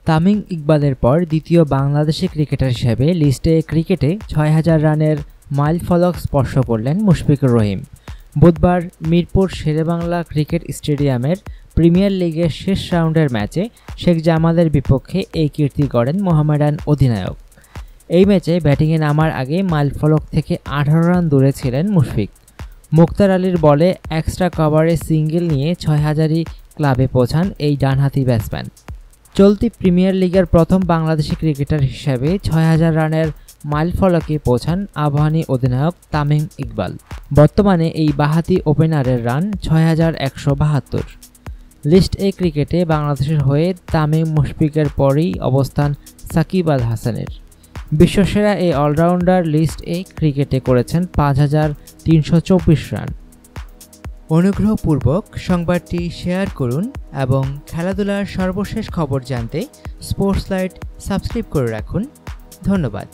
তামিম ইকবালের পর দ্বিতীয় বাংলাদেশি ক্রিকেটার হিসেবে লিস্টে ক্রিকেটে ৬,০০০ রানের মাইলফলক স্পর্শ করলেন মুশফিকুর রহিম। বুধবার মিরপুর শেরেবাংলা ক্রিকেট স্টেডিয়ামের প্রিমিয়ার লিগের শেষ রাউন্ডের ম্যাচে শেখ জামালের বিপক্ষে এই কীর্তি গড়েন মোহামেডান অধিনায়ক। এই ম্যাচে ব্যাটিংয়ে নামার আগে মাইলফলক থেকে ১৮ রান দূরে ছিলেন মুশফিক। মুক্তার আলীর বলে এক্সট্রা কভারে সিঙ্গেল নিয়ে ৬,০০০ই ক্লাবে পৌঁছান এই ডানহাতি ব্যাটসম্যান। চলতি প্রিমিয়ার লিগের প্রথম বাংলাদেশি ক্রিকেটার হিসেবে ৬,০০০ রানের মাইলফলকে পৌঁছান আবাহনী অধিনায়ক তামিম ইকবাল। বর্তমানে এই বাঁহাতি ওপেনারের রান ৬,১৭২। লিস্ট এ ক্রিকেটে বাংলাদেশের হয়ে তামিম মুশফিকের পরই অবস্থান সাকিব আল হাসানের। বিশ্বসেরা এই অলরাউন্ডার লিস্ট এ ক্রিকেটে করেছেন ৫,৩২৪ রান। অনুগ্রহপূর্বক সংবাদটি শেয়ার করুন এবং খেলাধুলার সর্বশেষ খবর জানতে স্পোর্টস লাইট সাবস্ক্রাইব করে রাখুন। ধন্যবাদ।